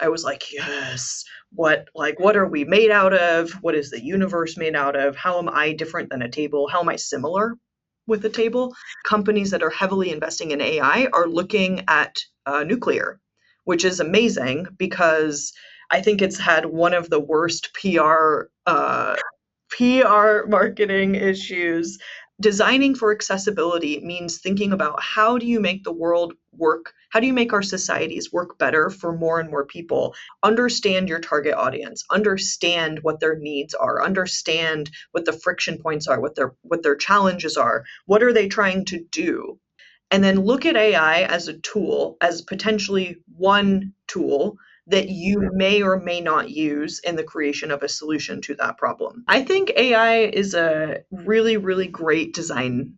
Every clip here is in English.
I was like, yes, what are we made out of? What is the universe made out of? How am I different than a table? How am I similar with a table? Companies that are heavily investing in AI are looking at nuclear, which is amazing because I think it's had one of the worst PR marketing issues. Designing for accessibility means thinking about how do you make the world work? How do you make our societies work better for more and more people? Understand your target audience, understand what their needs are, understand what the friction points are, what their challenges are, what are they trying to do? And then look at AI as a tool, as potentially one tool that you may or may not use in the creation of a solution to that problem. I think AI is a really, really great design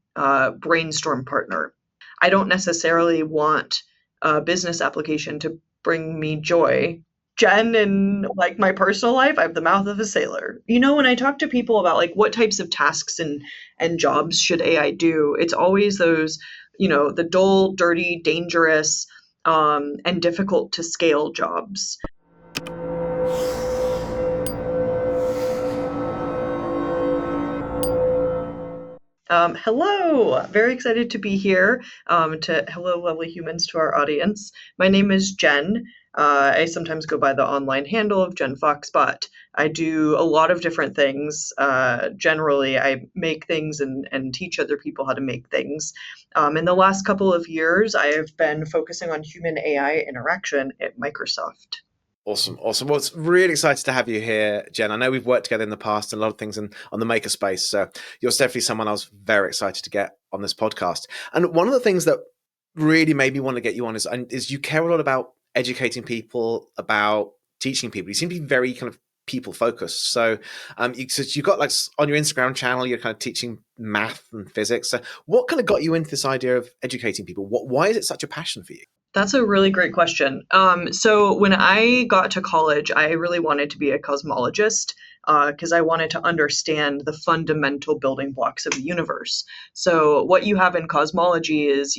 brainstorm partner. I don't necessarily want a business application to bring me joy. Jen, in like my personal life, I have the mouth of a sailor. When I talk to people about like what types of tasks and jobs should AI do, it's always those, the dull, dirty, dangerous, and difficult to scale jobs. Hello, very excited to be here. Hello, lovely humans, to our audience. My name is Jen. I sometimes go by the online handle of Jen Foxbot. I do a lot of different things. Generally, I make things and teach other people how to make things. In the last couple of years, I have been focusing on human AI interaction at Microsoft. Awesome. Well, it's really excited to have you here, Jen. I know we've worked together in the past and a lot of things on the maker space. So you're definitely someone I was very excited to get on this podcast. And one of the things that really made me want to get you on is you care a lot about educating people, about teaching people. You seem to be very kind of people focused. So you've got like on your Instagram channel, you're kind of teaching math and physics. So what kind of got you into this idea of educating people? Why is it such a passion for you? That's a really great question. So when I got to college, I really wanted to be a cosmologist because I wanted to understand the fundamental building blocks of the universe. So what you have in cosmology is,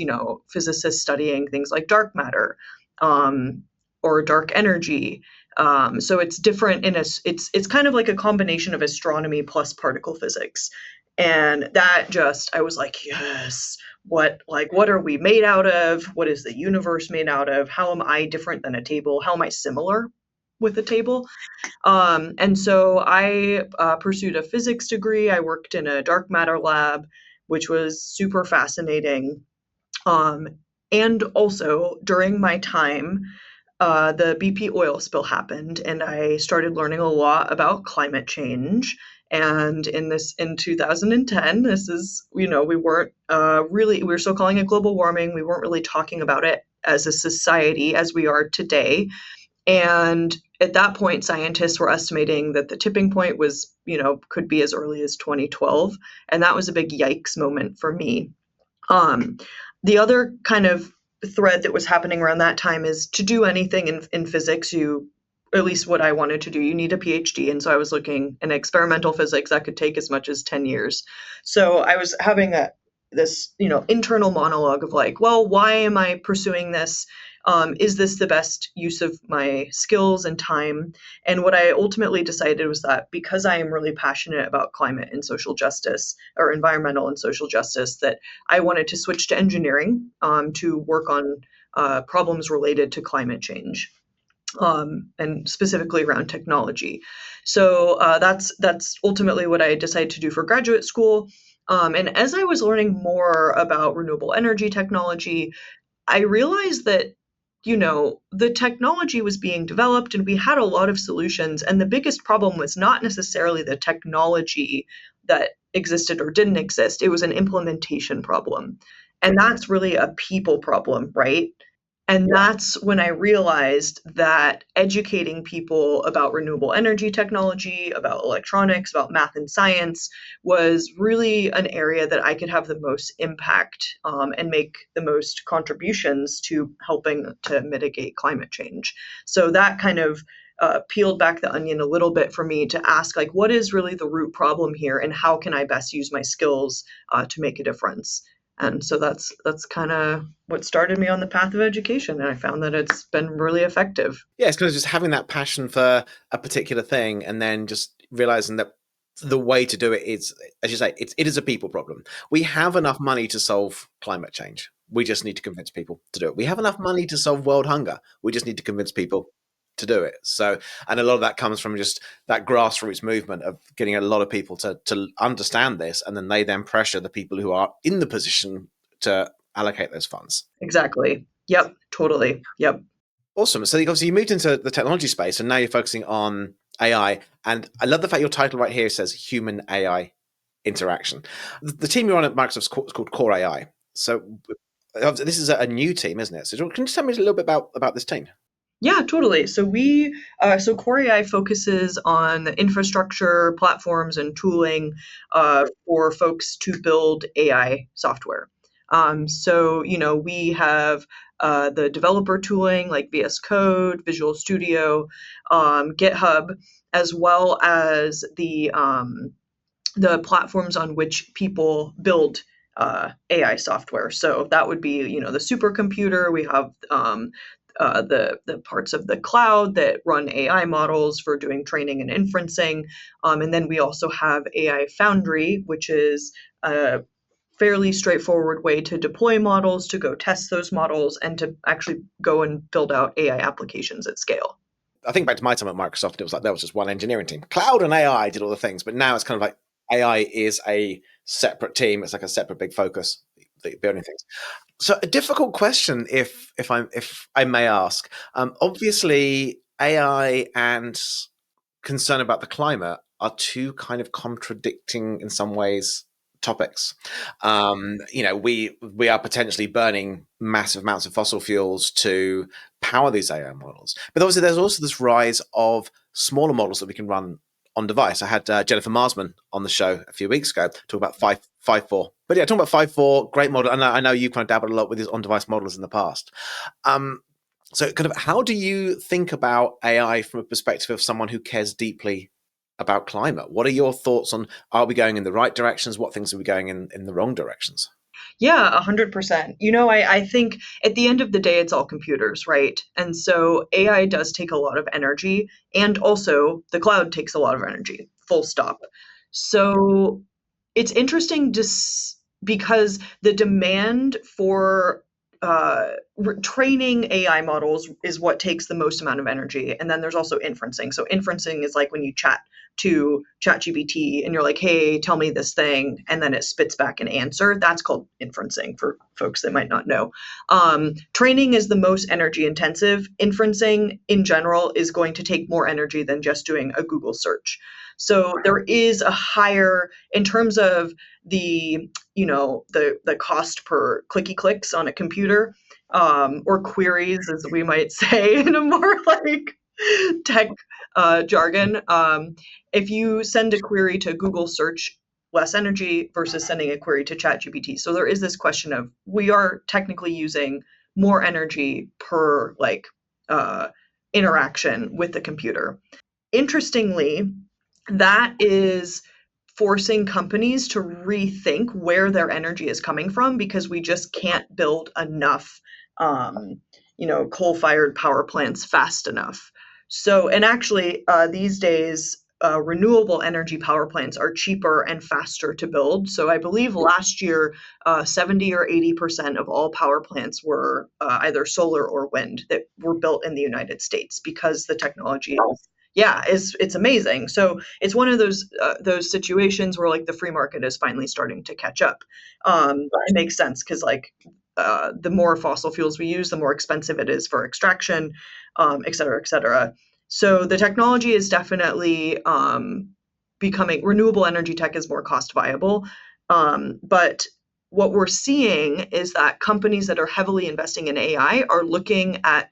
physicists studying things like dark matter or dark energy. So it's different it's kind of like a combination of astronomy plus particle physics. And I was like, yes, what are we made out of? What is the universe made out of? How am I different than a table? How am I similar with a table? And so I pursued a physics degree. I worked in a dark matter lab, which was super fascinating. And also during my time, the BP oil spill happened, and I started learning a lot about climate change. And in 2010, this is, we weren't we were still calling it global warming. We weren't really talking about it as a society as we are today. And at that point, scientists were estimating that the tipping point was, could be as early as 2012. And that was a big yikes moment for me. The other kind of thread that was happening around that time is to do anything in physics, at least what I wanted to do, you need a PhD. And so I was looking in experimental physics that could take as much as 10 years. So I was having this internal monologue of like, well, why am I pursuing this? Is this the best use of my skills and time? And what I ultimately decided was that because I am really passionate about climate and social justice, or environmental and social justice, that I wanted to switch to engineering to work on problems related to climate change. And specifically around technology. So that's ultimately what I decided to do for graduate school. And as I was learning more about renewable energy technology, I realized that, the technology was being developed and we had a lot of solutions. And the biggest problem was not necessarily the technology that existed or didn't exist. It was an implementation problem. And that's really a people problem, right? And that's when I realized that educating people about renewable energy technology, about electronics, about math and science was really an area that I could have the most impact and make the most contributions to helping to mitigate climate change. So that kind of peeled back the onion a little bit for me to ask, like, what is really the root problem here and how can I best use my skills to make a difference? And so that's kind of what started me on the path of education, and I found that it's been really effective. Yeah, it's kind of just having that passion for a particular thing and then just realizing that the way to do it is, as you say, it is a people problem. We have enough money to solve climate change. We just need to convince people to do it. We have enough money to solve world hunger. We just need to convince people to do it. So, and a lot of that comes from just that grassroots movement of getting a lot of people to understand this, and then they then pressure the people who are in the position to allocate those funds. Exactly. Yep, totally. Yep. Awesome. So obviously you moved into the technology space and now you're focusing on AI. And I love the fact your title right here says human AI interaction. The team you're on at Microsoft is called Core AI. So this is a new team, isn't it? So can you just tell me a little bit about this team? Yeah, totally. So Core AI focuses on the infrastructure, platforms, and tooling for folks to build AI software. We have the developer tooling like VS Code, Visual Studio, GitHub, as well as the platforms on which people build AI software. So that would be, the supercomputer. We have the parts of the cloud that run AI models for doing training and inferencing, and then we also have AI Foundry, which is a fairly straightforward way to deploy models, to go test those models, and to actually go and build out AI applications at scale. I think back to my time at Microsoft, it was like there was just one engineering team. Cloud and AI did all the things, but now it's kind of like AI is a separate team. It's like a separate big focus, building things. So a difficult question, if I may ask. Obviously, AI and concern about the climate are two kind of contradicting, in some ways, topics. We are potentially burning massive amounts of fossil fuels to power these AI models, but obviously there's also this rise of smaller models that we can run on device. I had Jennifer Marsman on the show a few weeks ago talk about 5.4. But yeah, talking about 5.4, great model. And I know you kind of dabbled a lot with these on-device models in the past. So kind of how do you think about AI from a perspective of someone who cares deeply about climate? What are your thoughts on, are we going in the right directions? What things are we going in the wrong directions? Yeah, 100%. I think at the end of the day, it's all computers, right? And so AI does take a lot of energy, and also the cloud takes a lot of energy, full stop. So it's interesting just because the demand for training AI models is what takes the most amount of energy. And then there's also inferencing. So inferencing is like when you chat to ChatGPT and you're like, hey, tell me this thing, and then it spits back an answer. That's called inferencing for folks that might not know. Training is the most energy intensive. Inferencing in general is going to take more energy than just doing a Google search. So there is a higher, in terms of the cost per clicky clicks on a computer, or queries, as we might say in a more like tech jargon. If you send a query to Google search, less energy versus sending a query to ChatGPT. So there is this question of, we are technically using more energy per interaction with the computer. Interestingly, that is forcing companies to rethink where their energy is coming from, because we just can't build enough coal-fired power plants fast enough. So, and actually, these days, renewable energy power plants are cheaper and faster to build. So I believe last year, 70 or 80% of all power plants were either solar or wind that were built in the United States, because the technology is, yeah, it's amazing. So it's one of those situations where like the free market is finally starting to catch up. It makes sense because the more fossil fuels we use, the more expensive it is for extraction, et cetera, et cetera. So the technology is definitely becoming, renewable energy tech is more cost viable. But what we're seeing is that companies that are heavily investing in AI are looking at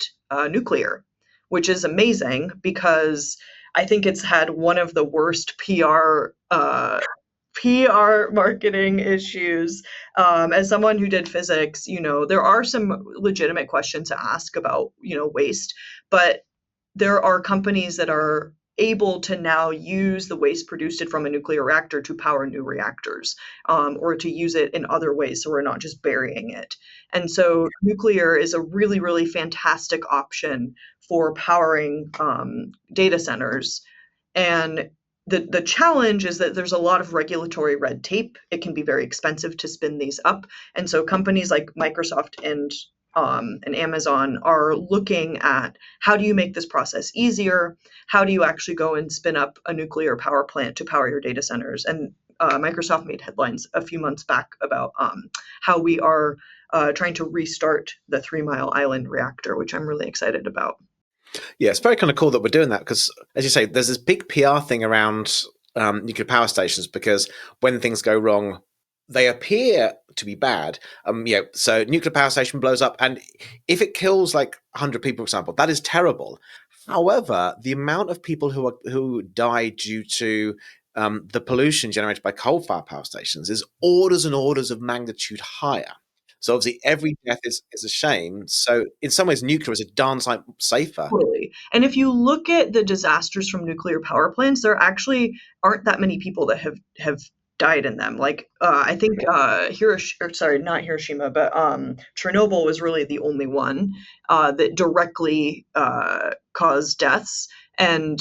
nuclear, which is amazing, because I think it's had one of the worst PR marketing issues. As someone who did physics, there are some legitimate questions to ask about, waste, but there are companies that are able to now use the waste produced from a nuclear reactor to power new reactors, or to use it in other ways, so we're not just burying it. And so nuclear is a really, really fantastic option for powering data centers. And the challenge is that there's a lot of regulatory red tape. It can be very expensive to spin these up. And so companies like Microsoft and Amazon are looking at how do you make this process easier? How do you actually go and spin up a nuclear power plant to power your data centers? And Microsoft made headlines a few months back about how we are trying to restart the 3 Mile Island reactor, which I'm really excited about. Yeah, it's very kind of cool that we're doing that because, as you say, there's this big PR thing around nuclear power stations because when things go wrong, they appear to be bad. So nuclear power station blows up, and if it kills like 100 people, for example, that is terrible. However, the amount of people who die due to the pollution generated by coal-fired power stations is orders and orders of magnitude higher. So obviously, every death is a shame. So in some ways, nuclear is a darn sight safer. Totally. And if you look at the disasters from nuclear power plants, there actually aren't that many people that have died in them. Like I think not Hiroshima, but Chernobyl was really the only one that directly caused deaths. And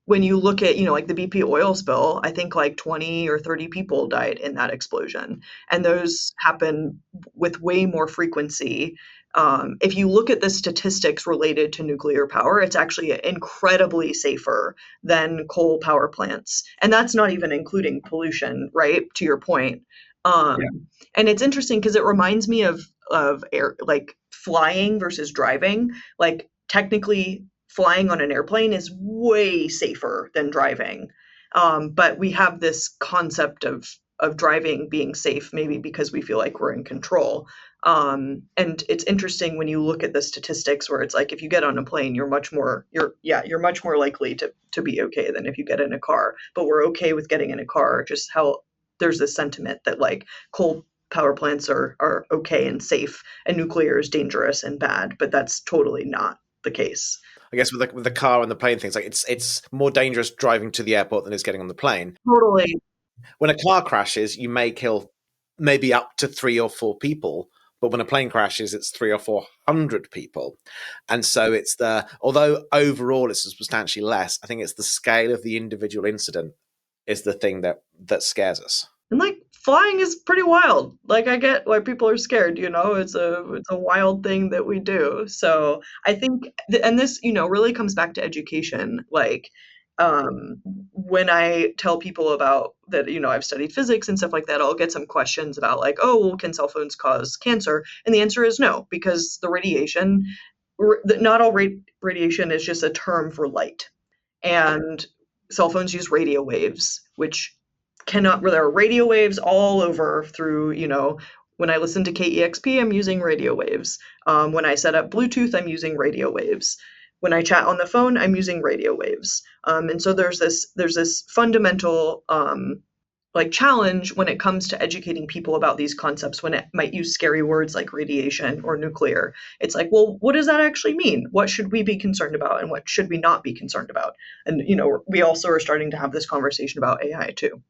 when you look at, like the BP oil spill, I think like 20 or 30 people died in that explosion. And those happen with way more frequency. If you look at the statistics related to nuclear power, it's actually incredibly safer than coal power plants. And that's not even including pollution, right? To your point. Yeah. And it's interesting because it reminds me of air, like flying versus driving. Like technically flying on an airplane is way safer than driving. But we have this concept of driving being safe, maybe because we feel like we're in control. And it's interesting when you look at the statistics where it's like if you get on a plane, you're much more likely to be okay than if you get in a car. But we're okay with getting in a car, just how there's this sentiment that like coal power plants are okay and safe and nuclear is dangerous and bad, but that's totally not the case. I guess with the car and the plane things, like it's more dangerous driving to the airport than it's getting on the plane. Totally. When a car crashes, you may kill maybe up to 3 or 4 people, but when a plane crashes, it's 3 or 400 people. And so although overall it's substantially less, I think it's the scale of the individual incident is the thing that scares us. And like flying is pretty wild. Like I get why people are scared, it's a wild thing that we do. So I think and this, really comes back to education. Like when I tell people about that, I've studied physics and stuff like that, I'll get some questions about like, oh, well, can cell phones cause cancer? And the answer is no, because the radiation, not all radiation is just a term for light. And cell phones use radio waves, which there are radio waves all over through, when I listen to KEXP, I'm using radio waves. When I set up Bluetooth, I'm using radio waves. When I chat on the phone, I'm using radio waves. And so there's this fundamental challenge when it comes to educating people about these concepts when it might use scary words like radiation or nuclear. It's like, well, what does that actually mean? What should we be concerned about and what should we not be concerned about? And, we also are starting to have this conversation about AI too.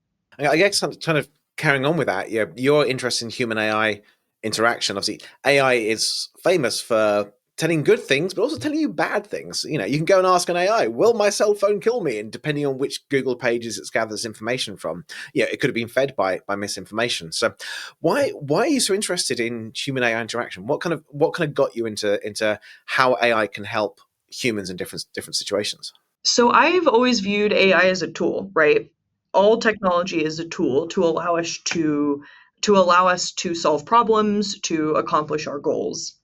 I guess kind of carrying on with that, your interest in human AI interaction. Obviously, AI is famous for telling good things, but also telling you bad things. You can go and ask an AI, will my cell phone kill me? And depending on which Google pages it's gathers information from, it could have been fed by misinformation. So why are you so interested in human AI interaction? What kind of got you into how AI can help humans in different situations? So I've always viewed AI as a tool, right? All technology is a tool to allow us to solve problems, to accomplish our goals.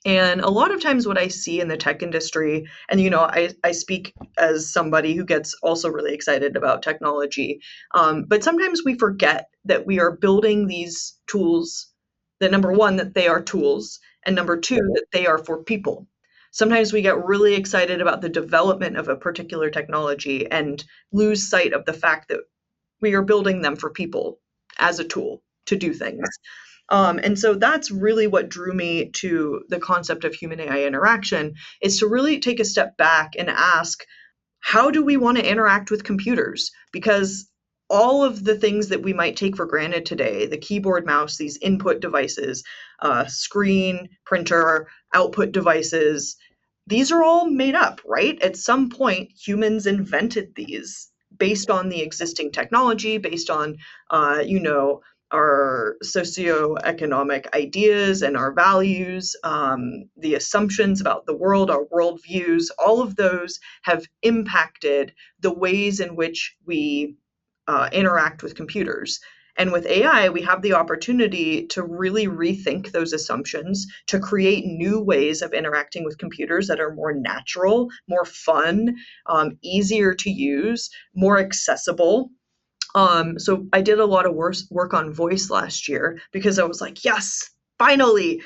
And a lot of times what I see in the tech industry, and I speak as somebody who gets also really excited about technology, but sometimes we forget that we are building these tools, that number one, that they are tools, and number two, that they are for people. Sometimes we get really excited about the development of a particular technology and lose sight of the fact that we are building them for people as a tool to do things. And so that's really what drew me to the concept of human AI interaction, is to really take a step back and ask, how do we want to interact with computers? Because all of the things that we might take for granted today, the keyboard, mouse, these input devices, screen, printer, output devices, these are all made up, right? At some point, humans invented these based on the existing technology, based on, our socioeconomic ideas and our values, the assumptions about the world, our worldviews, all of those have impacted the ways in which we interact with computers. And with AI, we have the opportunity to really rethink those assumptions, to create new ways of interacting with computers that are more natural, more fun, easier to use, more accessible. So I did a lot of work on voice last year because I was like, yes, finally,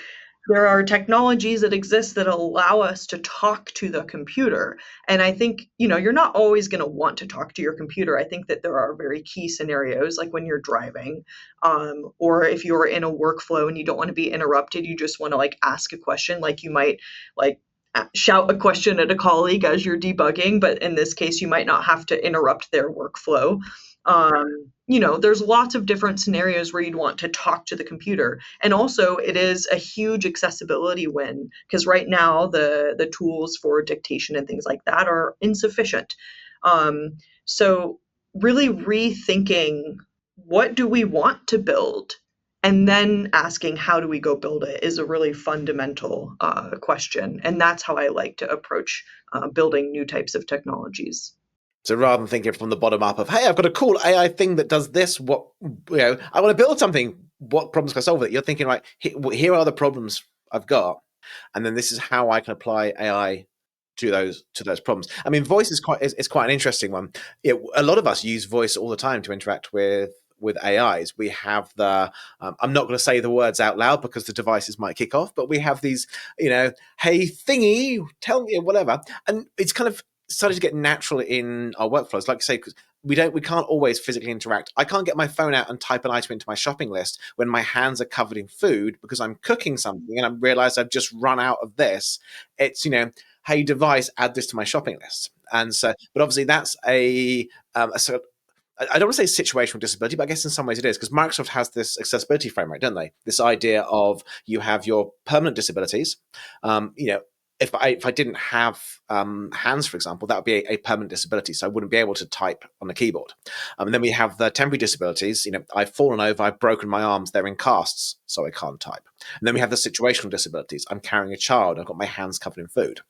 there are technologies that exist that allow us to talk to the computer. And I think, you're not always going to want to talk to your computer. I think that there are very key scenarios, like when you're driving, or if you're in a workflow and you don't want to be interrupted, you just want to like ask a question, like you might like shout a question at a colleague as you're debugging, but in this case, you might not have to interrupt their workflow. There's lots of different scenarios where you'd want to talk to the computer. And also, it is a huge accessibility win because right now the tools for dictation and things like that are insufficient. So, really rethinking what do we want to build and then asking how do we go build it is a really fundamental question. And that's how I like to approach building new types of technologies. So rather than thinking from the bottom up of, hey, I've got a cool AI thing that does this, I want to build something, what problems can I solve with it? You're thinking, right, here are the problems I've got, and then this is how I can apply AI to those problems. I mean, voice is quite an interesting one. A lot of us use voice all the time to interact with AIs. We have the I'm not going to say the words out loud because the devices might kick off, but we have these, hey thingy, tell me whatever, and it's kind of started to get natural in our workflows. Like I say, because we can't always physically interact. I can't get my phone out and type an item into my shopping list when my hands are covered in food because I'm cooking something and I realize I've just run out of this. It's, hey device, add this to my shopping list. And so, but obviously that's a sort of, I don't want to say situational disability, but I guess in some ways it is, because Microsoft has this accessibility framework, don't they? This idea of you have your permanent disabilities. If I didn't have hands, for example, that would be a permanent disability, so I wouldn't be able to type on the keyboard. And then we have the temporary disabilities. I've fallen over, I've broken my arms, they're in casts, so I can't type. And then we have the situational disabilities. I'm carrying a child, I've got my hands covered in food.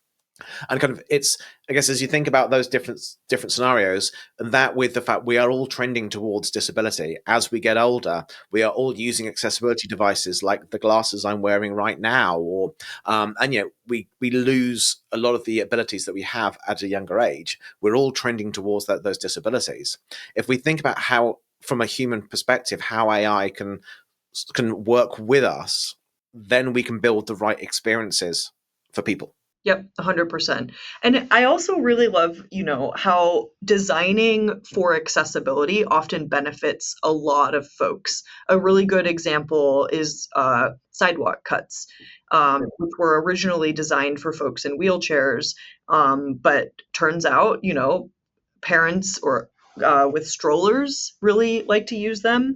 And kind of it's, I guess, as you think about those different scenarios, and that with the fact we are all trending towards disability as we get older, we are all using accessibility devices like the glasses I'm wearing right now, or we lose a lot of the abilities that we have at a younger age. We're all trending towards those disabilities. If we think about how, from a human perspective, how AI can work with us, then we can build the right experiences for people. Yep, 100%. And I also really love, how designing for accessibility often benefits a lot of folks. A really good example is sidewalk cuts, which were originally designed for folks in wheelchairs, but turns out, parents or with strollers really like to use them.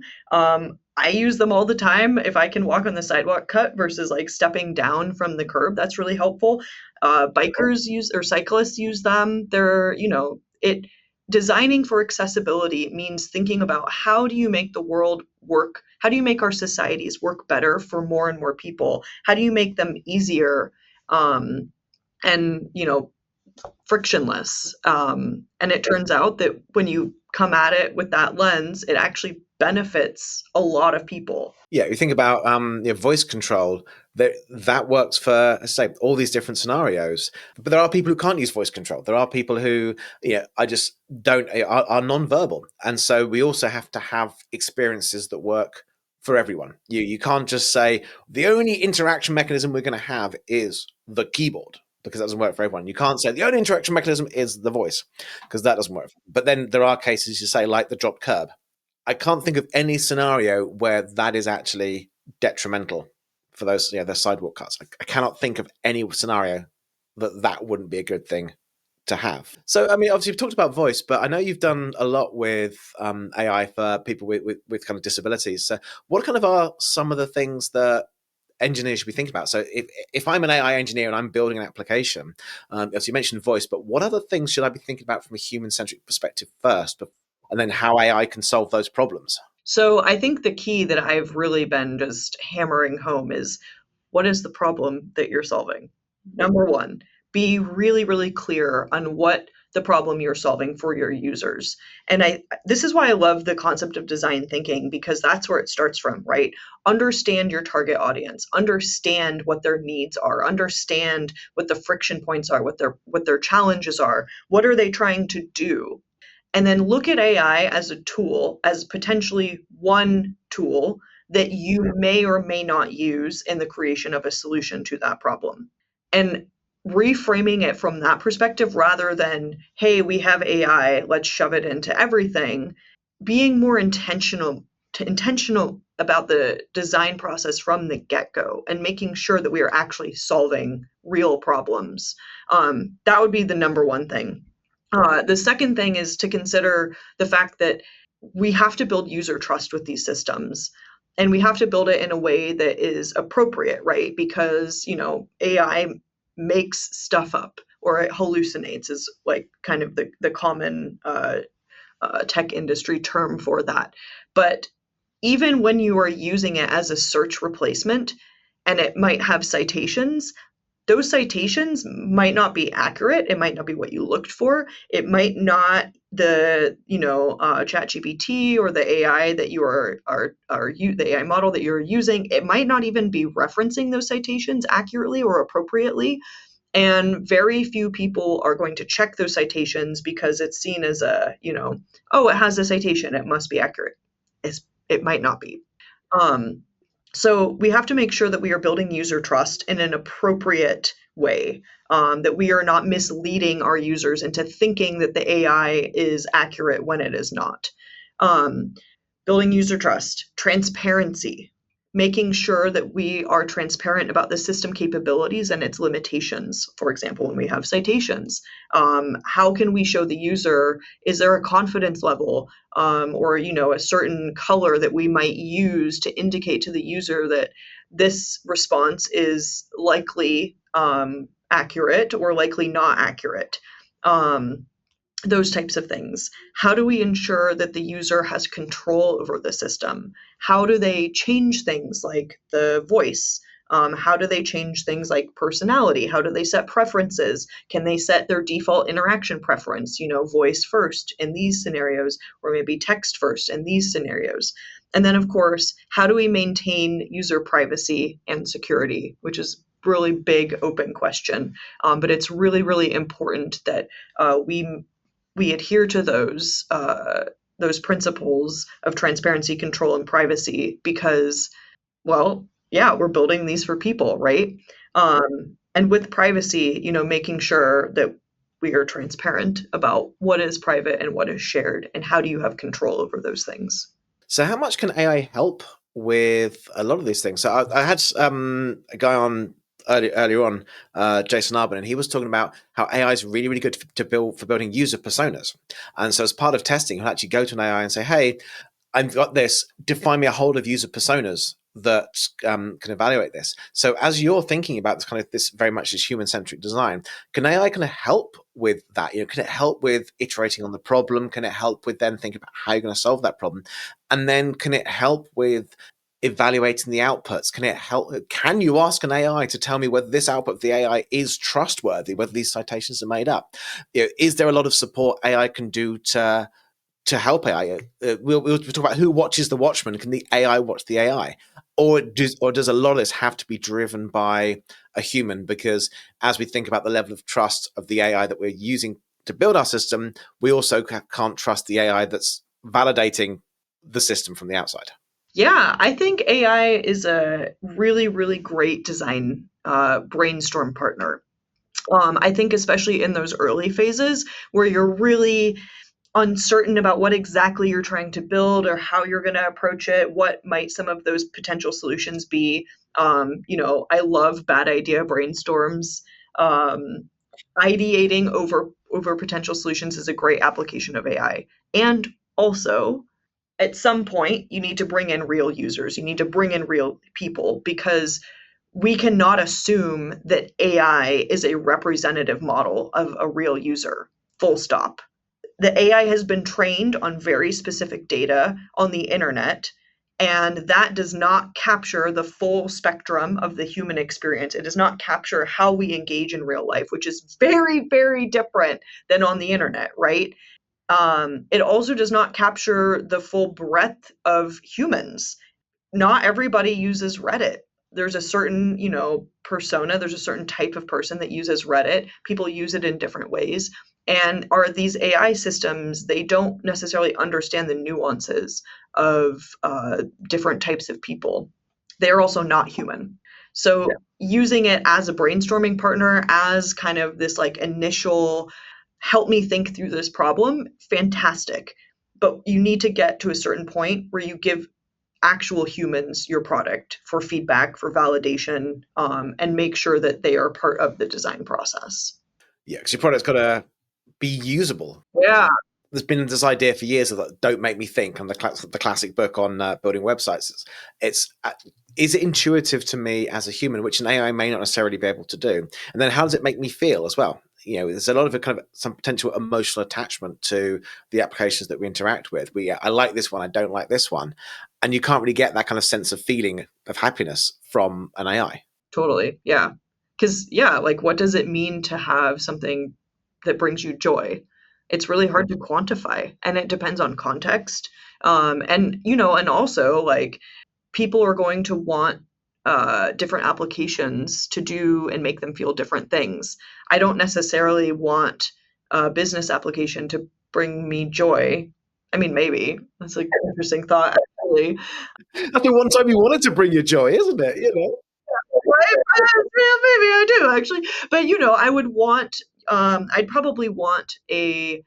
I use them all the time. If I can walk on the sidewalk cut versus like stepping down from the curb, that's really helpful. Bikers use or cyclists use them. It designing for accessibility means thinking about how do you make the world work? How do you make our societies work better for more and more people? How do you make them easier? And frictionless. And it turns out that when you come at it with that lens, it actually benefits a lot of people. Yeah, you think about voice control. That works for, say, all these different scenarios. But there are people who can't use voice control. There are people who, I just don't are non-verbal, and so we also have to have experiences that work for everyone. You can't just say the only interaction mechanism we're going to have is the keyboard, because that doesn't work for everyone. You can't say the only interaction mechanism is the voice, because that doesn't work. But then there are cases, you say, like the dropped curb. I can't think of any scenario where that is actually detrimental for those sidewalk cuts. I cannot think of any scenario that wouldn't be a good thing to have. So, I mean, obviously, you've talked about voice, but I know you've done a lot with AI for people with kind of disabilities. So, what kind of are some of the things that engineers should be thinking about? So, if I'm an AI engineer and I'm building an application, as you mentioned voice, but what other things should I be thinking about from a human centric perspective first, and then how AI can solve those problems? So I think the key that I've really been just hammering home is, what is the problem that you're solving? Number one, be really, really clear on what the problem you're solving for your users. And this is why I love the concept of design thinking, because that's where it starts from, right? Understand your target audience, understand what their needs are, understand what the friction points are, what their challenges are, what are they trying to do? And then look at AI as a tool, as potentially one tool that you may or may not use in the creation of a solution to that problem. And reframing it from that perspective rather than, hey, we have AI, let's shove it into everything, being more intentional about the design process from the get-go and making sure that we are actually solving real problems. That would be the number one thing. The second thing is to consider the fact that we have to build user trust with these systems, and we have to build it in a way that is appropriate, right? Because, AI makes stuff up or it hallucinates, is like kind of the common tech industry term for that. But even when you are using it as a search replacement and it might have citations, those citations might not be accurate. It might not be what you looked for. It might not ChatGPT or the AI that you the AI model that you're using. It might not even be referencing those citations accurately or appropriately. And very few people are going to check those citations because it's seen as oh, it has a citation, it must be accurate. It might not be. Um, so we have to make sure that we are building user trust in an appropriate way, that we are not misleading our users into thinking that the AI is accurate when it is not. Um, Building user trust, transparency, making sure that we are transparent about the system capabilities and its limitations. For example, when we have citations, how can we show the user, is there a confidence level, or a certain color that we might use to indicate to the user that this response is likely accurate or likely not accurate? Those types of things. How do we ensure that the user has control over the system? How do they change things like the voice? How do they change things like personality? How do they set preferences? Can they set their default interaction preference, voice first in these scenarios, or maybe text first in these scenarios? And then, of course, how do we maintain user privacy and security, which is really big open question. But it's really, really important that we adhere to those principles of transparency, control, and privacy because, well, yeah, we're building these for people, right? And with privacy, making sure that we are transparent about what is private and what is shared, and how do you have control over those things. So, how much can AI help with a lot of these things? So, I had a guy on earlier on, Jason Arbon, and he was talking about how AI is really, really good to build for building user personas. And so, as part of testing, he'll actually go to an AI and say, "Hey, I've got this. Define me a whole of user personas that can evaluate this." So, as you're thinking about this kind of this very much as human centric design, can AI kind of help with that? Can it help with iterating on the problem? Can it help with then thinking about how you're going to solve that problem? And then can it help with evaluating the outputs? Can it help? Can you ask an AI to tell me whether this output of the AI is trustworthy, whether these citations are made up? Is there a lot of support AI can do to help AI? We'll talk about who watches the watchman. Can the AI watch the AI? Or does a lot of this have to be driven by a human? Because as we think about the level of trust of the AI that we're using to build our system, we also can't trust the AI that's validating the system from the outside. Yeah, I think AI is a really, really great design brainstorm partner. I think especially in those early phases where you're really uncertain about what exactly you're trying to build or how you're going to approach it, what might some of those potential solutions be. I love bad idea brainstorms. Um, Ideating over potential solutions is a great application of AI. And also, at some point, you need to bring in real users. You need to bring in real people because we cannot assume that AI is a representative model of a real user, full stop. The AI has been trained on very specific data on the internet, and that does not capture the full spectrum of the human experience. It does not capture how we engage in real life, which is very, very different than on the internet, right? It also does not capture the full breadth of humans. Not everybody uses Reddit. There's a certain, persona, there's a certain type of person that uses Reddit. People use it in different ways. And are these AI systems, they don't necessarily understand the nuances of different types of people. They're also not human. So using it as a brainstorming partner, as kind of this like initial help me think through this problem, fantastic. But you need to get to a certain point where you give actual humans your product for feedback, for validation, and make sure that they are part of the design process. Yeah, because your product's got to be usable. Yeah, There's been this idea for years of that, don't make me think, and the classic book on building websites. It's is it intuitive to me as a human, which an AI may not necessarily be able to do? And then how does it make me feel as well? There's a lot of a kind of some potential emotional attachment to the applications that we interact with. I like this one, I don't like this one, and you can't really get that kind of sense of feeling of happiness from an AI. totally. Yeah. Because, yeah, like what does it mean to have something that brings you joy? It's really hard to quantify, and it depends on context. And also like people are going to want different applications to do and make them feel different things. I don't necessarily want a business application to bring me joy. I mean, maybe that's like an interesting thought, actually. I think one time you wanted to bring you joy, isn't it? Right? Yeah, maybe I do actually. But I would want, I'd probably want a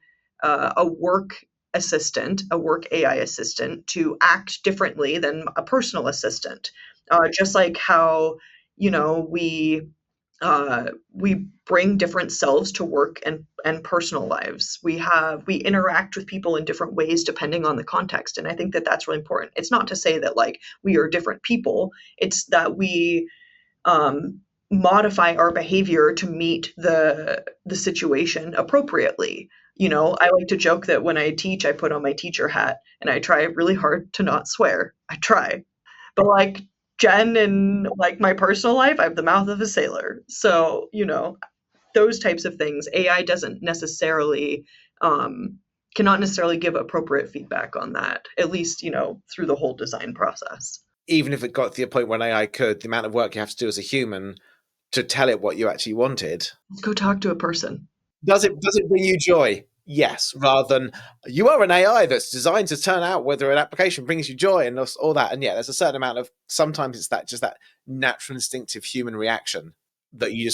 work assistant, a work AI assistant to act differently than a personal assistant. Just like how, you know, we we bring different selves to work and personal lives. We interact with people in different ways depending on the context, and I think that that's really important. It's not to say that like we are different people. It's that we modify our behavior to meet the situation appropriately. I like to joke that when I teach, I put on my teacher hat and I try really hard to not swear. I try. But like Jen in like my personal life, I have the mouth of a sailor. So, those types of things, AI doesn't necessarily cannot necessarily give appropriate feedback on that, at least, through the whole design process. Even if it got to the point where an AI could, the amount of work you have to do as a human to tell it what you actually wanted. Let's go talk to a person. Does it bring you joy? Yes, rather than you are an AI that's designed to turn out whether an application brings you joy and all that. And yeah, there's a certain amount of sometimes it's that natural instinctive human reaction that you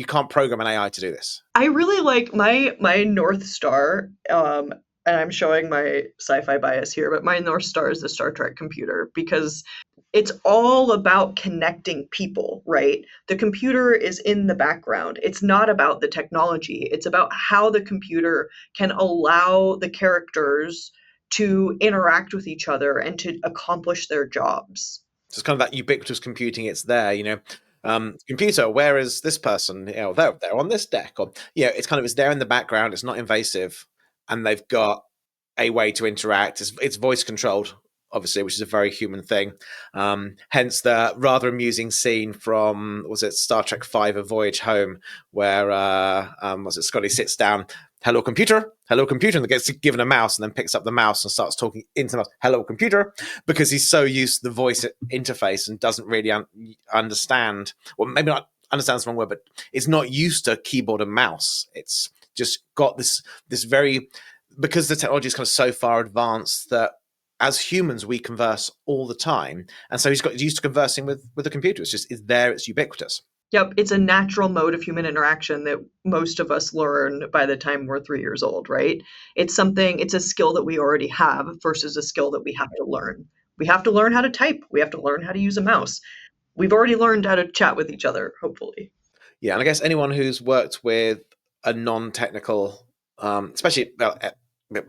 can't program an AI to do this. I really like my North Star, and I'm showing my sci-fi bias here, but my North Star is the Star Trek computer because it's all about connecting people, right? The computer is in the background. It's not about the technology. It's about how the computer can allow the characters to interact with each other and to accomplish their jobs. So it's kind of that ubiquitous computing. It's there, computer, where is this person? They're on this deck. Or it's there in the background. It's not invasive, and they've got a way to interact. It's voice controlled, obviously, which is a very human thing. Hence the rather amusing scene from was it Star Trek V: A Voyage Home, where was it Scotty sits down. Hello, computer. Hello, computer. And gets given a mouse and then picks up the mouse and starts talking into the mouse. Hello, computer. Because he's so used to the voice interface and doesn't really understand, well, maybe not understands the wrong word, but it's not used to keyboard and mouse. It's just got this very, because the technology is kind of so far advanced that as humans, we converse all the time. And so he's got used to conversing with the computer. It's there, it's ubiquitous. Yep, it's a natural mode of human interaction that most of us learn by the time we're 3 years old, right? It's a skill that we already have versus a skill that we have to learn. We have to learn how to type. We have to learn how to use a mouse. We've already learned how to chat with each other, hopefully. Yeah, and I guess anyone who's worked with a non-technical, especially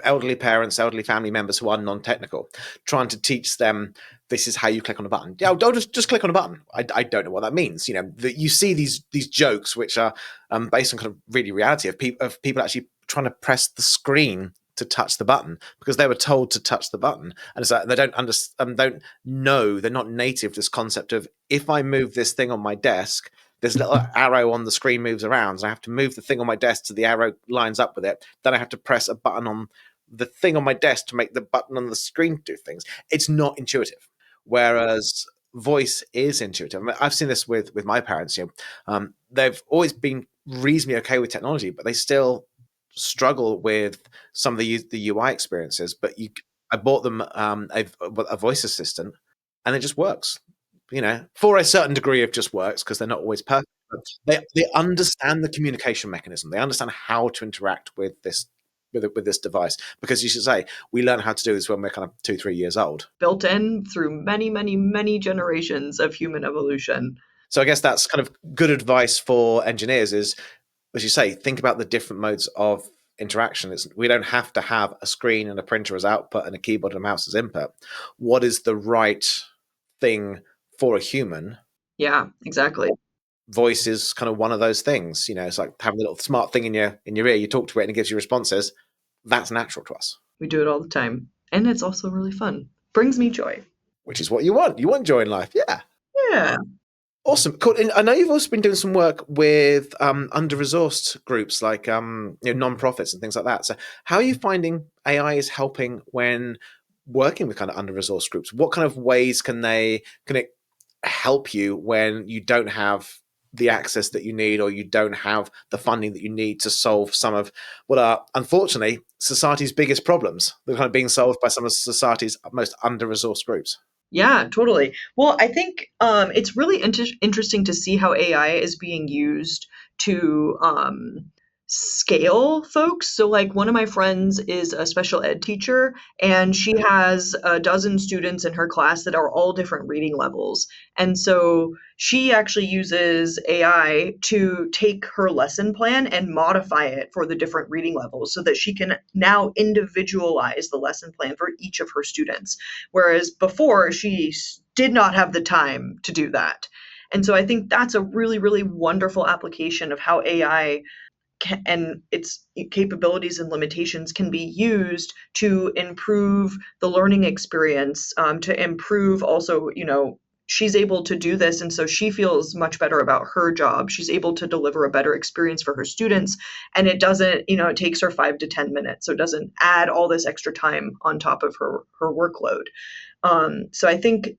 elderly parents, elderly family members who are non-technical, trying to teach them this is how you click on a button. Yeah, don't just click on a button. I don't know what that means. You know, that you see these jokes which are based on kind of really reality of people actually trying to press the screen to touch the button because they were told to touch the button, and it's like they don't understand, don't know, they're not native to this concept of if I move this thing on my desk, there's a little arrow on the screen moves around, and I have to move the thing on my desk so the arrow lines up with it. Then I have to press a button on the thing on my desk to make the button on the screen do things. It's not intuitive. Whereas voice is intuitive. I mean, I've seen this with my parents. You know, they've always been reasonably okay with technology, but they still struggle with some of the UI experiences. But I bought them a voice assistant, and it just works. You know, for a certain degree, it just works because they're not always perfect. But they understand the communication mechanism. They understand how to interact with this device because you should say we learn how to do this when we're kind of 2-3 years old, built in through many, many, many generations of human evolution. so I guess that's kind of good advice for engineers is, as you say, think about the different modes of interaction. We don't have to have a screen and a printer as output and a keyboard and a mouse as input. What is the right thing for a human? Yeah, exactly. Voice is kind of one of those things. You know, it's like having a little smart thing in your ear. You talk to it and it gives you responses. That's natural to us, We do it all the time. And it's also really fun. Brings me joy. which is what you want. You want joy in life, yeah. Yeah. Awesome, cool. And I know you've also been doing some work with under-resourced groups like non-profits and things like that. So, how are you finding AI is helping when working with kind of under-resourced groups? What kind of ways can it help you when you don't have the access that you need, or you don't have the funding that you need to solve some of what are unfortunately society's biggest problems? They're kind of being solved by some of society's most under-resourced groups. Yeah, totally. Well, I think it's really interesting to see how AI is being used to scale folks. So, like, one of my friends is a special ed teacher, and she has a dozen students in her class that are all different reading levels. And so she actually uses AI to take her lesson plan and modify it for the different reading levels so that she can now individualize the lesson plan for each of her students. Whereas before, she did not have the time to do that. And so I think that's a really, really wonderful application of how AI and its capabilities and limitations can be used to improve the learning experience, to improve also, she's able to do this. And so she feels much better about her job. She's able to deliver a better experience for her students. And it doesn't, it takes her 5 to 10 minutes. So it doesn't add all this extra time on top of her workload. So I think,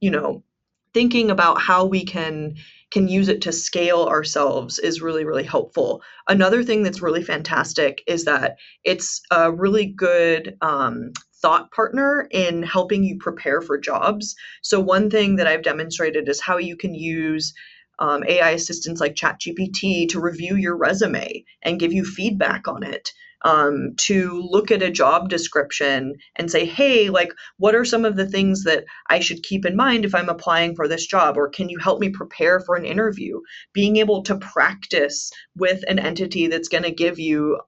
thinking about how we can use it to scale ourselves is really, really helpful. Another thing that's really fantastic is that it's a really good thought partner in helping you prepare for jobs. So one thing that I've demonstrated is how you can use AI assistants like ChatGPT to review your resume and give you feedback on it. To look at a job description and say, hey, like, what are some of the things that I should keep in mind if I'm applying for this job? Or can you help me prepare for an interview? Being able to practice with an entity that's going to give you,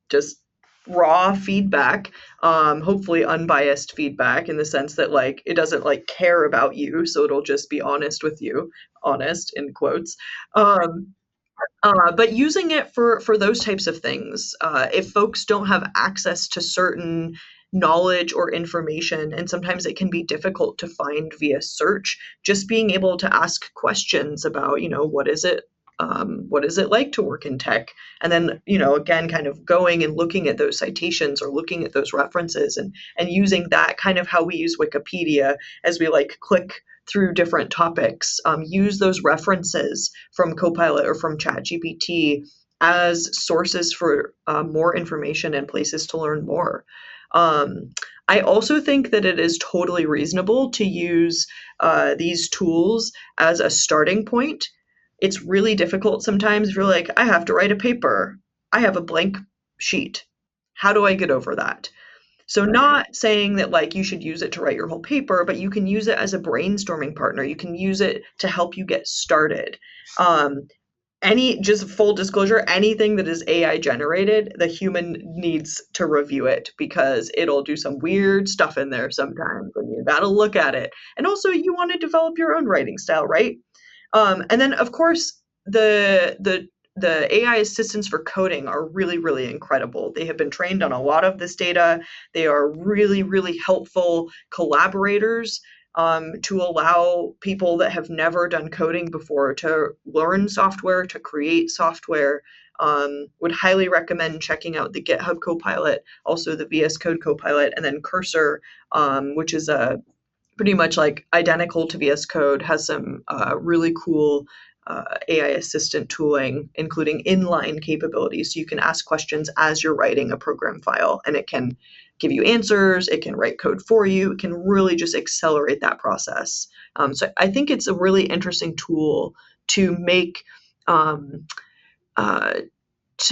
just raw feedback, hopefully unbiased feedback in the sense that, like, it doesn't like care about you, so it'll just be honest with you, honest in quotes. Um, but using it for those types of things, if folks don't have access to certain knowledge or information, and sometimes it can be difficult to find via search, just being able to ask questions about, what is it like to work in tech? And then, again, kind of going and looking at those citations or looking at those references and using that kind of how we use Wikipedia as we like click through different topics, use those references from Copilot or from ChatGPT as sources for more information and places to learn more. I also think that it is totally reasonable to use these tools as a starting point. It's really difficult sometimes if you're like, I have to write a paper. I have a blank sheet. How do I get over that? So not saying that like you should use it to write your whole paper, but you can use it as a brainstorming partner. You can use it to help you get started. Um, just full disclosure, anything that is AI generated, the human needs to review it because it'll do some weird stuff in there sometimes and you gotta look at it. And also you want to develop your own writing style, right? And then of course the AI assistants for coding are really, really incredible. They have been trained on a lot of this data. They are really, really helpful collaborators to allow people that have never done coding before to learn software, to create software. Would highly recommend checking out the GitHub Copilot, also the VS Code Copilot, and then Cursor, which is a pretty much like identical to VS Code, has some really cool AI assistant tooling, including inline capabilities. So you can ask questions as you're writing a program file, and it can give you answers, it can write code for you, it can really just accelerate that process. So I think it's a really interesting tool to make um, uh,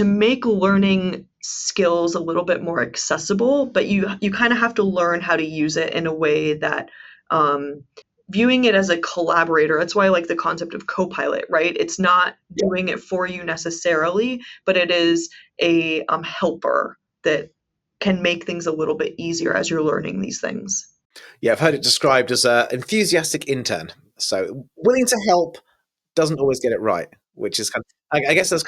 learning skills a little bit more accessible, but you kind of have to learn how to use it in a way that um, viewing it as a collaborator. That's why I like the concept of co-pilot, right? It's not doing it for you necessarily, but it is a helper that can make things a little bit easier as you're learning these things. Yeah, I've heard it described as an enthusiastic intern. So willing to help doesn't always get it right, which is kind of, I guess there's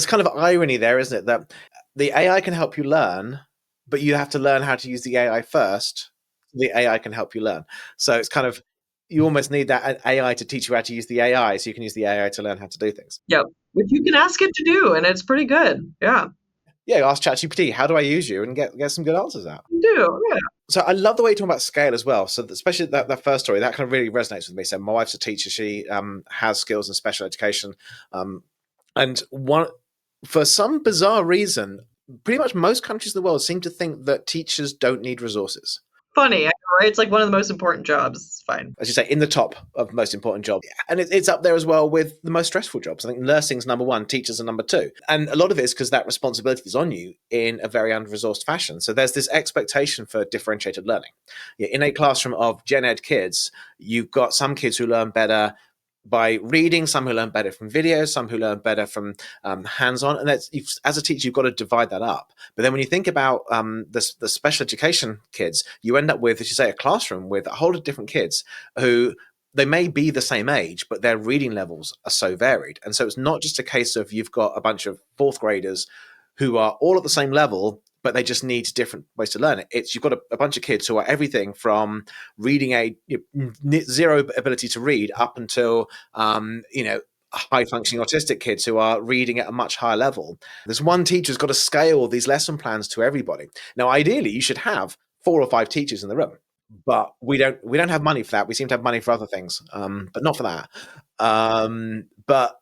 kind of irony there, isn't it? That the AI can help you learn, but you have to learn how to use the AI first. The AI can help you learn. So it's kind of, you almost need that AI to teach you how to use the AI so you can use the AI to learn how to do things. Yep. Which you can ask it to do, and it's pretty good. Yeah. Yeah, ask ChatGPT, how do I use you? And get some good answers out. You do. Yeah. So I love the way you talk about scale as well. So especially that first story, that kind of really resonates with me. So my wife's a teacher. She has skills in special education. And one, for some bizarre reason, pretty much most countries in the world seem to think that teachers don't need resources. Funny, I know, right? It's like one of the most important jobs. It's fine. As you say, in the top of most important jobs. And it's up there as well with the most stressful jobs. I think nursing's number one, teachers are number two. And a lot of it is because that responsibility is on you in a very under-resourced fashion. So there's this expectation for differentiated learning. Yeah, in a classroom of gen ed kids, you've got some kids who learn better by reading, some who learn better from videos, some who learn better from hands-on. And as a teacher, you've got to divide that up. But then when you think about the special education kids, you end up with, as you say, a classroom with a whole lot of different kids who they may be the same age, but their reading levels are so varied. And so it's not just a case of you've got a bunch of fourth graders who are all at the same level, but they just need different ways to learn it. It's you've got a bunch of kids who are everything from reading zero ability to read up until high functioning autistic kids who are reading at a much higher level. There's one teacher who's got to scale these lesson plans to everybody. Now, ideally, you should have 4 or 5 teachers in the room, but we don't have money for that. We seem to have money for other things, but not for that. But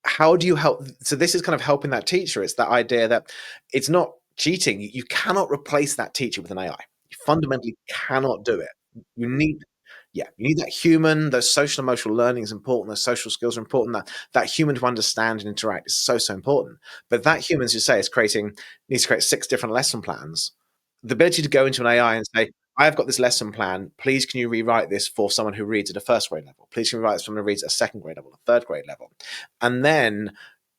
how do you help? So this is kind of helping that teacher. It's that idea that it's not cheating. You cannot replace that teacher with an AI. You fundamentally cannot do it. You need, yeah, you need that human. Those social emotional learning is important. Those social skills are important. That human to understand and interact is so important. But that human, as you say, needs to create 6 different lesson plans. The ability to go into an AI and say, I've got this lesson plan. Please, can you rewrite this for someone who reads at a first grade level? Please, can you rewrite this for someone who reads at a second grade level, a third grade level? And then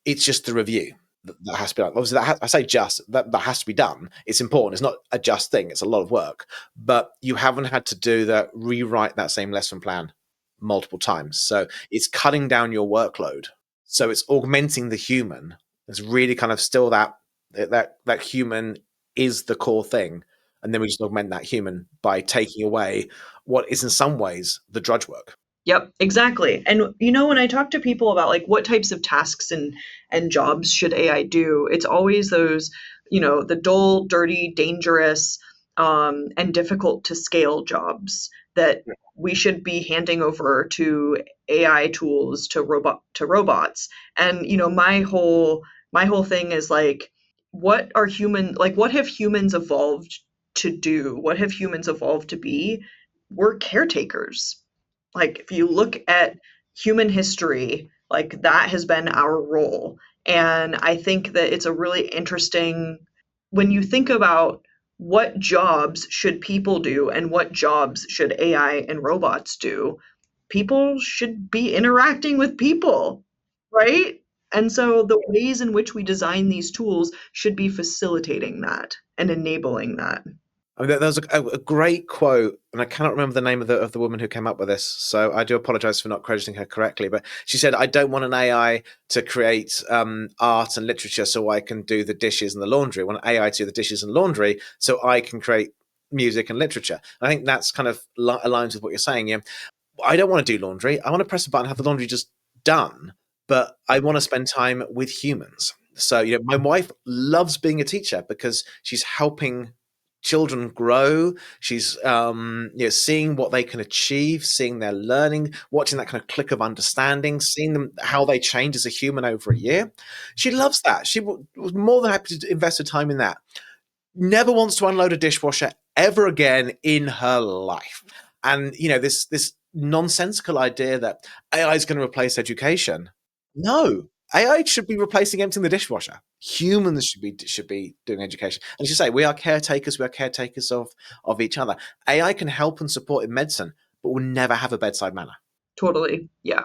it's just the review that has to be done. Obviously, I say just, that has to be done. It's important. It's not a just thing. It's a lot of work. But you haven't had to rewrite that same lesson plan multiple times. So it's cutting down your workload. So it's augmenting the human. It's really kind of still that human is the core thing. And then we just augment that human by taking away what is in some ways the drudge work. Yep, exactly. And when I talk to people about like what types of tasks and jobs should AI do, it's always those, the dull, dirty, dangerous, and difficult to scale jobs that we should be handing over to AI tools, to robots. And my whole thing is like, what have humans evolved to do? What have humans evolved to be? We're caretakers. Like, if you look at human history, like that has been our role. And I think that it's a really interesting when you think about what jobs should people do and what jobs should AI and robots do. People should be interacting with people. right? And so the ways in which we design these tools should be facilitating that and enabling that. I mean, there was a great quote, and I cannot remember the name of the woman who came up with this, so I do apologize for not crediting her correctly. But she said, "I don't want an AI to create art and literature so I can do the dishes and the laundry. I want an AI to do the dishes and laundry so I can create music and literature." I think that's kind of aligns with what you're saying. Yeah, I don't want to do laundry. I want to press a button, have the laundry just done, but I want to spend time with humans. So, my wife loves being a teacher because she's helping children grow. She's seeing what they can achieve, seeing their learning, watching that kind of click of understanding, seeing them how they change as a human over a year. She loves that. She was more than happy to invest her time in that. Never wants to unload a dishwasher ever again in her life. And this nonsensical idea that AI is going to replace education. No, AI should be replacing emptying the dishwasher. Humans should be doing education. And as you say, we are caretakers. We are caretakers of each other. AI can help and support in medicine, but will never have a bedside manner. Totally. Yeah.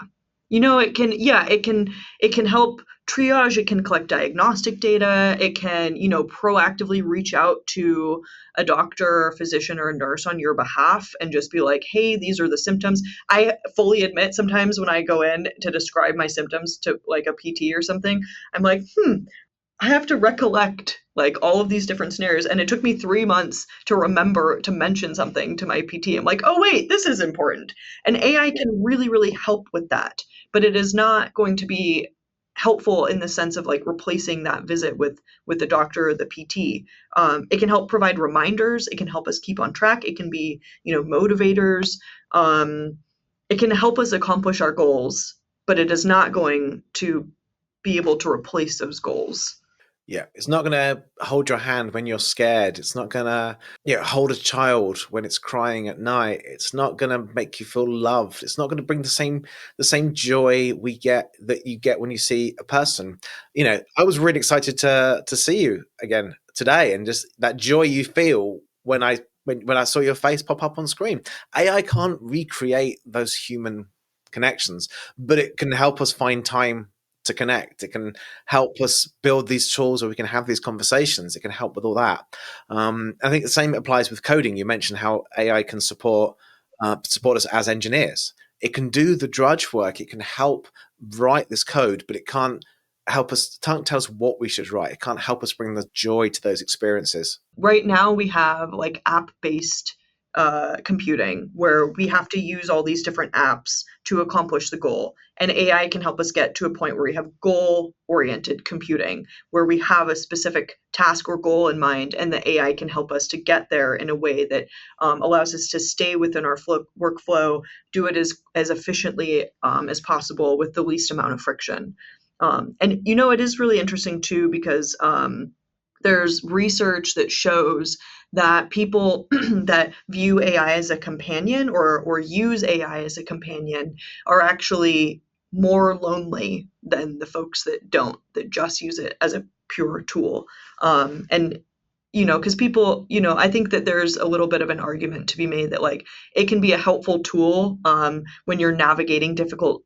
It can help triage, it can collect diagnostic data, it can, proactively reach out to a doctor or a physician or a nurse on your behalf and just be like, "Hey, these are the symptoms." I fully admit sometimes when I go in to describe my symptoms to like a PT or something, I'm like, I have to recollect like all of these different scenarios. And it took me 3 months to remember to mention something to my PT. I'm like, oh, wait, this is important. And AI can really, really help with that. But it is not going to be helpful in the sense of like replacing that visit with the doctor or the PT. It can help provide reminders. It can help us keep on track. It can be, motivators. It can help us accomplish our goals, but it is not going to be able to replace those goals. Yeah, it's not going to hold your hand when you're scared. It's not going to, hold a child when it's crying at night. It's not going to make you feel loved. It's not going to bring the same joy that you get when you see a person. I was really excited to see you again today, and just that joy you feel when I saw your face pop up on screen. AI can't recreate those human connections, but it can help us find time to connect. It can help us build these tools where we can have these conversations. It can help with all that. I think the same applies with coding. You mentioned how AI can support us as engineers. It can do the drudge work. It can help write this code, but it can't can't tell us what we should write. It can't help us bring the joy to those experiences. Right now we have like app-based computing where we have to use all these different apps to accomplish the goal. And AI can help us get to a point where we have goal-oriented computing, where we have a specific task or goal in mind, and the AI can help us to get there in a way that allows us to stay within our workflow, do it as efficiently as possible with the least amount of friction. And it is really interesting too because there's research that shows that people that view AI as a companion or use AI as a companion are actually more lonely than the folks that don't, that just use it as a pure tool. And because people, I think that there's a little bit of an argument to be made that like it can be a helpful tool when you're navigating difficult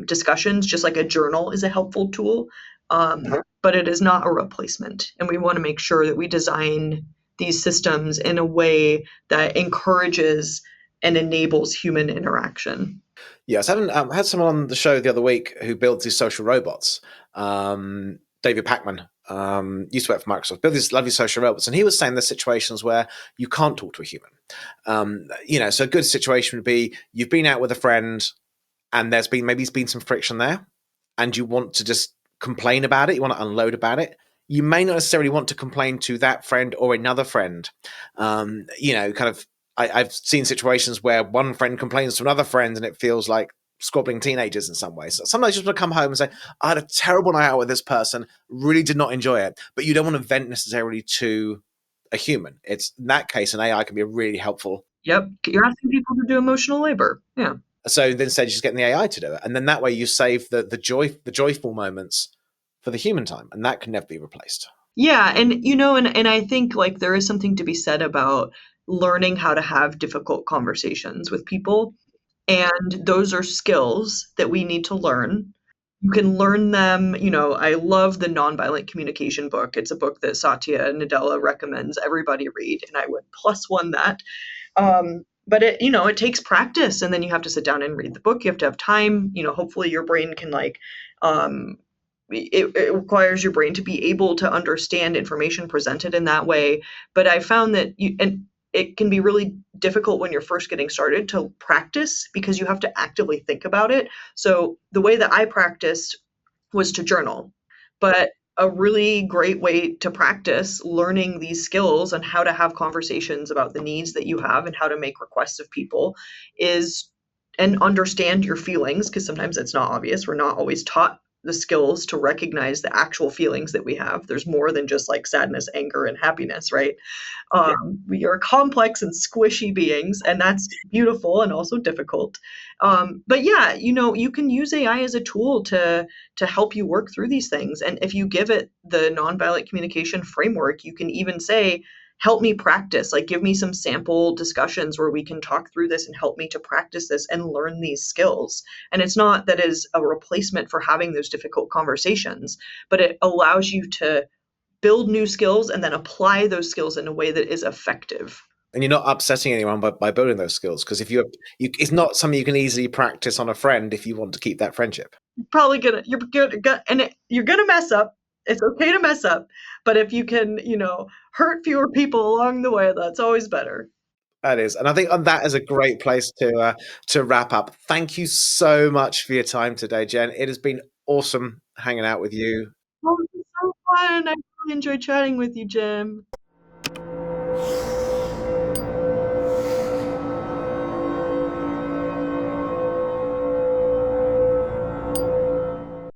discussions, just like a journal is a helpful tool. But it is not a replacement. And we want to make sure that we design these systems in a way that encourages and enables human interaction. Yes, I had someone on the show the other week who builds these social robots. David Packman used to work for Microsoft, built these lovely social robots, and he was saying there's situations where you can't talk to a human. So a good situation would be you've been out with a friend, and there's been some friction there, and you want to just complain about it, you want to unload about it. You may not necessarily want to complain to that friend or another friend. Kind of I've seen situations where one friend complains to another friend and it feels like squabbling teenagers in some ways. So sometimes you just want to come home and say, I had a terrible night out with this person, really did not enjoy it. But you don't want to vent necessarily to a human. It's in that case, an AI can be really helpful. Yep, you're asking people to do emotional labor. Yeah. So instead, you're just getting the AI to do it, and then that way you save the joyful moments for the human time, and that can never be replaced. Yeah, and I think like there is something to be said about learning how to have difficult conversations with people, and those are skills that we need to learn. You can learn them. I love the Nonviolent Communication book. It's a book that Satya Nadella recommends everybody read, and I would plus one that. But it takes practice, and then you have to sit down and read the book. You have to have time. Hopefully your brain can um, it requires your brain to be able to understand information presented in that way. But I found that and it can be really difficult when you're first getting started to practice because you have to actively think about it. So the way that I practiced was to journal. But a really great way to practice learning these skills and how to have conversations about the needs that you have and how to make requests of people is and understand your feelings, because sometimes it's not obvious. We're not always taught the skills to recognize the actual feelings that we have. There's more than just like sadness, anger, and happiness, right? We are complex and squishy beings, and that's beautiful and also difficult. But yeah, you can use AI as a tool to help you work through these things. And if you give it the nonviolent communication framework, you can even say, help me practice, like give me some sample discussions where we can talk through this and help me to practice this and learn these skills. And it's not that is a replacement for having those difficult conversations, but it allows you to build new skills and then apply those skills in a way that is effective. And you're not upsetting anyone by building those skills, because if it's not something you can easily practice on a friend if you want to keep that friendship. You're gonna mess up. It's okay to mess up, but if you can, hurt fewer people along the way, that's always better. That is, and I think that is a great place to wrap up. Thank you so much for your time today, Jen. It has been awesome hanging out with you. Oh, this is so fun. I really enjoyed chatting with you, Jim.